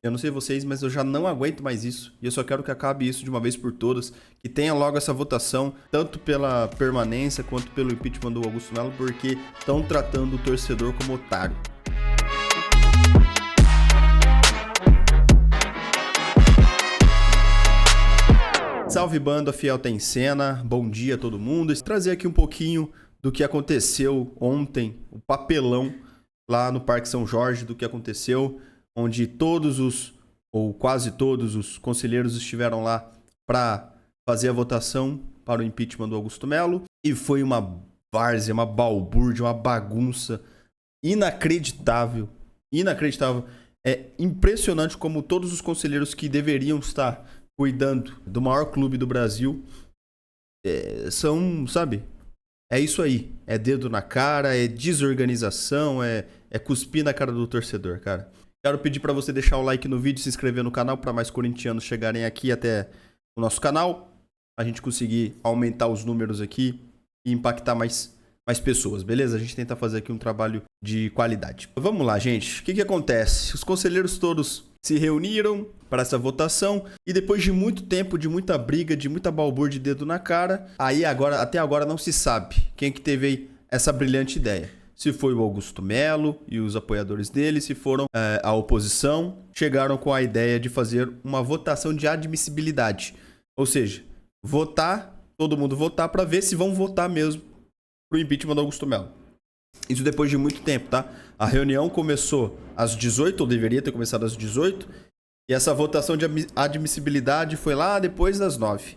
Eu não sei vocês, mas eu já não aguento mais isso. E eu só quero que acabe isso de uma vez por todas. Que tenha logo essa votação, tanto pela permanência quanto pelo impeachment do Augusto Melo, porque estão tratando o torcedor como otário. Salve banda, fiel tá em cena. Bom dia a todo mundo. Trazer aqui um pouquinho do que aconteceu ontem, o papelão lá no Parque São Jorge, do que aconteceu, onde todos os, ou quase todos os conselheiros estiveram lá para fazer a votação para o impeachment do Augusto Melo. E foi uma várzea, uma balbúrdia, uma bagunça inacreditável. Inacreditável. É impressionante como todos os conselheiros que deveriam estar cuidando do maior clube do Brasil são, sabe? É isso aí. É dedo na cara, é desorganização, é cuspir na cara do torcedor, cara. Quero pedir para você deixar o like no vídeo, se inscrever no canal para mais corintianos chegarem aqui até o nosso canal. A gente conseguir aumentar os números aqui e impactar mais pessoas, beleza? A gente tenta fazer aqui um trabalho de qualidade. Vamos lá, gente. O que acontece? Os conselheiros todos se reuniram para essa votação e depois de muito tempo, de muita briga, de muita balbúrdia de dedo na cara, aí agora, até agora não se sabe quem que teve aí essa brilhante ideia. Se foi o Augusto Melo e os apoiadores dele, se foram a oposição, chegaram com a ideia de fazer uma votação de admissibilidade. Ou seja, votar, todo mundo votar para ver se vão votar mesmo pro impeachment do Augusto Melo. Isso depois de muito tempo, tá? A reunião começou às 18, ou deveria ter começado às 18, e essa votação de admissibilidade foi lá depois das 9,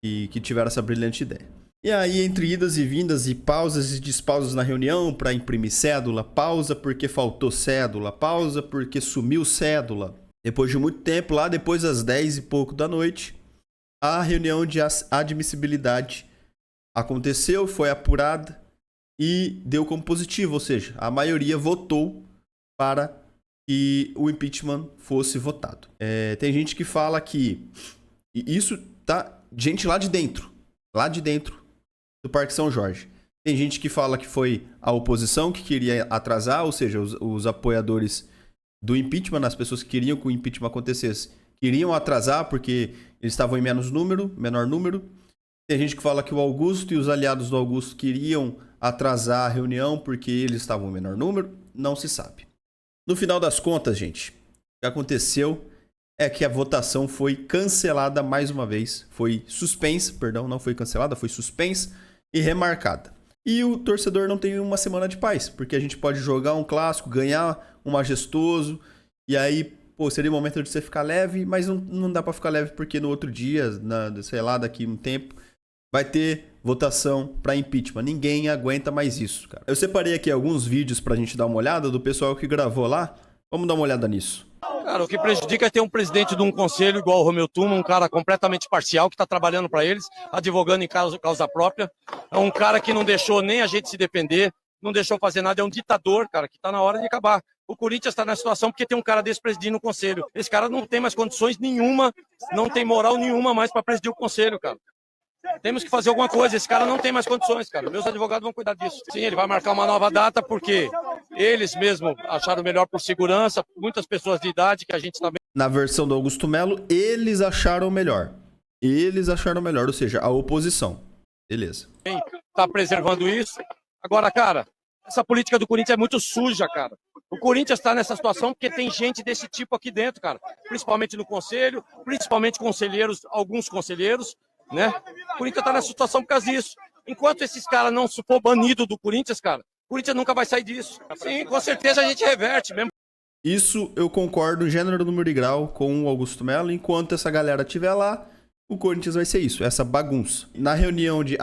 que tiveram essa brilhante ideia. E aí, entre idas e vindas e pausas e despausas na reunião para imprimir cédula, pausa porque faltou cédula, pausa porque sumiu cédula. Depois de muito tempo, lá depois das 10 e pouco da noite, a reunião de admissibilidade aconteceu, foi apurada e deu como positivo, ou seja, a maioria votou para que o impeachment fosse votado. Tem gente que fala que isso tá gente lá de dentro do Parque São Jorge. Tem gente que fala que foi a oposição que queria atrasar, ou seja, os apoiadores do impeachment, as pessoas que queriam que o impeachment acontecesse, queriam atrasar porque eles estavam em menor número. Tem gente que fala que o Augusto e os aliados do Augusto queriam atrasar a reunião porque eles estavam em menor número. Não se sabe. No final das contas, gente, o que aconteceu é que a votação foi cancelada mais uma vez. Foi suspensa, perdão, não foi cancelada, foi suspensa e remarcada. E o torcedor não tem uma semana de paz, porque a gente pode jogar um clássico, ganhar um majestoso, e aí, pô, seria o momento de você ficar leve, mas não dá pra ficar leve porque no outro dia, sei lá, daqui um tempo, vai ter votação para impeachment. Ninguém aguenta mais isso, cara. Eu separei aqui alguns vídeos pra gente dar uma olhada do pessoal que gravou lá. Vamos dar uma olhada nisso. Cara, o que prejudica é ter um presidente de um conselho igual o Romeu Tuma, um cara completamente parcial, que está trabalhando para eles, advogando em causa própria. É um cara que não deixou nem a gente se defender, não deixou fazer nada, é um ditador, cara, que está na hora de acabar. O Corinthians está na situação porque tem um cara desse presidindo o conselho. Esse cara não tem mais condições nenhuma, não tem moral nenhuma mais para presidir o conselho, cara. Temos que fazer alguma coisa, esse cara não tem mais condições, cara. Meus advogados vão cuidar disso. Sim, ele vai marcar uma nova data porque eles mesmos acharam melhor por segurança, muitas pessoas de idade que a gente também... Na versão do Augusto Melo, eles acharam melhor. Eles acharam melhor, ou seja, a oposição. Beleza. Tá preservando isso. Agora, cara, essa política do Corinthians é muito suja, cara. O Corinthians está nessa situação porque tem gente desse tipo aqui dentro, cara. Principalmente no conselho, principalmente conselheiros, alguns conselheiros, né? O Corinthians tá nessa situação por causa disso. Enquanto esses caras não for banido do Corinthians, cara, o Corinthians nunca vai sair disso. Sim, com certeza a gente reverte mesmo. Isso eu concordo gênero, número e grau com o Augusto Melo. Enquanto essa galera estiver lá, o Corinthians vai ser isso, essa bagunça. Na reunião de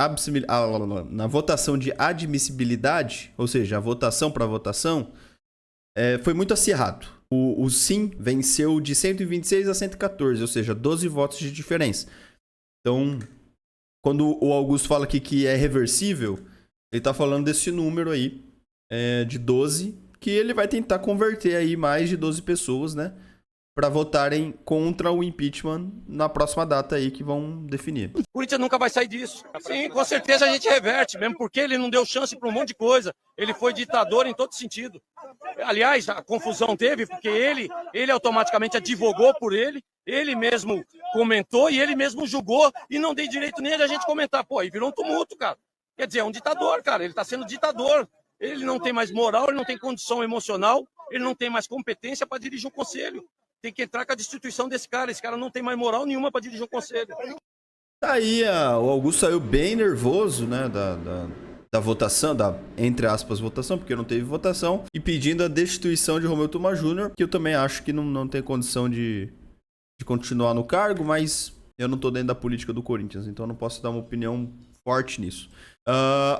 na votação de admissibilidade, ou seja, a votação para votação, foi muito acirrado. O sim venceu de 126 a 114, ou seja, 12 votos de diferença. Então, quando o Augusto fala aqui que é reversível, ele tá falando desse número aí, de 12, que ele vai tentar converter aí mais de 12 pessoas, né? Para votarem contra o impeachment na próxima data aí que vão definir. O Corinthians nunca vai sair disso. Sim, com certeza a gente reverte, mesmo porque ele não deu chance para um monte de coisa. Ele foi ditador em todo sentido. Aliás, a confusão teve porque ele automaticamente advogou por ele mesmo comentou e ele mesmo julgou e não deu direito nem a gente comentar. Pô, aí virou um tumulto, cara. Quer dizer, é um ditador, cara. Ele está sendo ditador. Ele não tem mais moral, ele não tem condição emocional, ele não tem mais competência para dirigir um conselho. Tem que entrar com a destituição desse cara. Esse cara não tem mais moral nenhuma para dirigir um conselho. Aí o Augusto saiu bem nervoso, né, da votação, entre aspas, votação, porque não teve votação, e pedindo a destituição de Romeu Thuma Júnior, que eu também acho que não tem condição de continuar no cargo, mas eu não tô dentro da política do Corinthians, então eu não posso dar uma opinião forte nisso.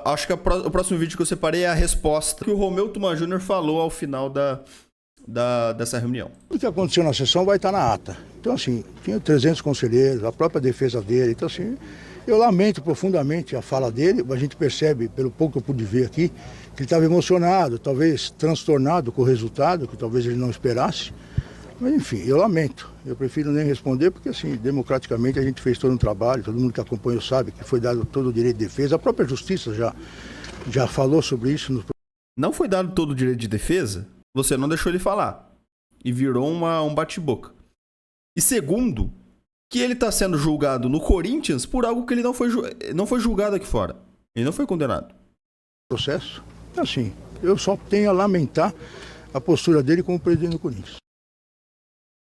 Acho que o próximo vídeo que eu separei é a resposta que o Romeu Thuma Júnior falou ao final dessa reunião. O que aconteceu na sessão vai estar na ata. Então, assim, tinha 300 conselheiros, a própria defesa dele. Então, assim, eu lamento profundamente a fala dele. A gente percebe, pelo pouco que eu pude ver aqui, que ele estava emocionado, talvez transtornado com o resultado, que talvez ele não esperasse. Mas, enfim, eu lamento. Eu prefiro nem responder, porque, assim, democraticamente a gente fez todo um trabalho, todo mundo que acompanhou sabe que foi dado todo o direito de defesa. A própria Justiça já falou sobre isso. Não foi dado todo o direito de defesa? Você não deixou ele falar. E virou um bate-boca. E segundo, que ele está sendo julgado no Corinthians por algo que ele não foi julgado aqui fora. Ele não foi condenado. Processo. Então, assim, eu só tenho a lamentar a postura dele como presidente do Corinthians.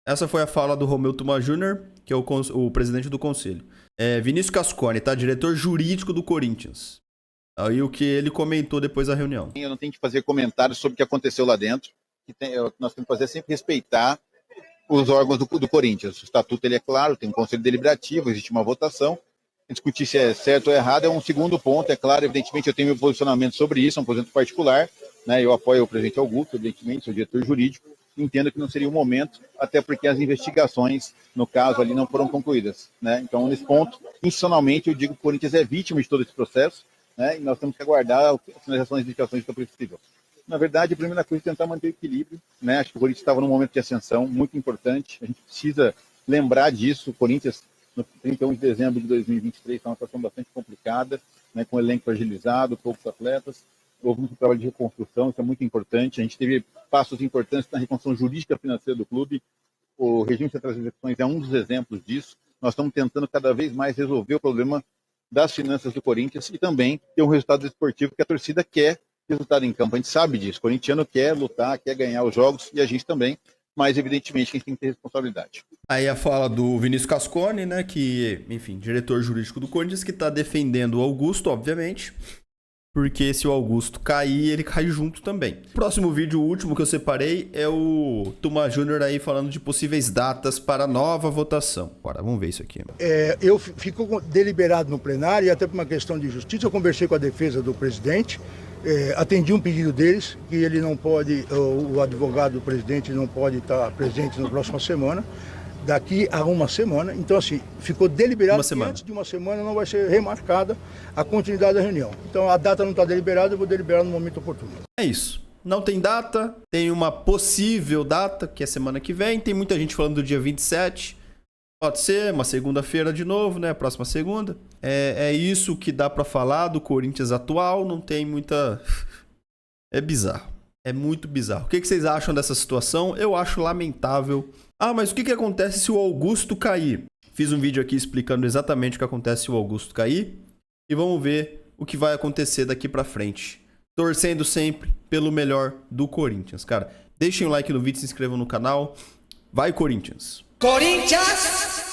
Essa foi a fala do Romeu Thuma Júnior, que é o presidente do conselho. Vinícius Cascone, tá? Diretor jurídico do Corinthians. Aí o que ele comentou depois da reunião. Eu não tenho que fazer comentários sobre o que aconteceu lá dentro. O que nós temos que fazer é sempre respeitar os órgãos do Corinthians. O estatuto ele é claro, tem um conselho deliberativo, existe uma votação. Discutir se é certo ou errado é um segundo ponto, é claro. Evidentemente eu tenho meu posicionamento sobre isso, é um posicionamento particular. Né? Eu apoio o presidente Augusto, evidentemente, sou diretor jurídico. Entendo que não seria o momento, até porque as investigações, no caso ali, não foram concluídas. Né? Então, nesse ponto, institucionalmente, eu digo que o Corinthians é vítima de todo esse processo, né? E nós temos que aguardar a finalização das investigações que é possível. Na verdade, a primeira coisa é tentar manter o equilíbrio. Né? Acho que o Corinthians estava num momento de ascensão muito importante. A gente precisa lembrar disso. O Corinthians, no 31 de dezembro de 2023, está numa situação bastante complicada, né? Com o elenco fragilizado, poucos atletas. Houve muito trabalho de reconstrução, isso é muito importante. A gente teve passos importantes na reconstrução jurídica financeira do clube. O regime de centralizações é um dos exemplos disso. Nós estamos tentando cada vez mais resolver o problema das finanças do Corinthians e também ter um resultado esportivo que a torcida quer resultado em campo. A gente sabe disso. O corintiano quer lutar, quer ganhar os jogos e a gente também, mas evidentemente a gente tem que ter responsabilidade. Aí a fala do Vinícius Cascone, né, que, enfim, diretor jurídico do Corinthians, que está defendendo o Augusto, obviamente. Porque se o Augusto cair, ele cai junto também. O próximo vídeo, o último que eu separei, é o Thuma Júnior aí falando de possíveis datas para nova votação. Bora, vamos ver isso aqui. Eu fico deliberado no plenário e até por uma questão de justiça, eu conversei com a defesa do presidente, atendi um pedido deles, que ele não pode, o advogado do presidente não pode estar presente na próxima semana. Daqui a uma semana, então assim, ficou deliberado que antes de uma semana não vai ser remarcada a continuidade da reunião. Então a data não está deliberada, eu vou deliberar no momento oportuno. É isso. Não tem data, tem uma possível data, que é semana que vem. Tem muita gente falando do dia 27. Pode ser uma segunda-feira de novo, né? Próxima segunda. É isso que dá para falar do Corinthians atual, não tem muita... É bizarro. É muito bizarro. O que vocês acham dessa situação? Eu acho lamentável. Mas o que acontece se o Augusto cair? Fiz um vídeo aqui explicando exatamente o que acontece se o Augusto cair. E vamos ver o que vai acontecer daqui pra frente. Torcendo sempre pelo melhor do Corinthians. Cara, deixem o like no vídeo, se inscrevam no canal. Vai, Corinthians! Corinthians!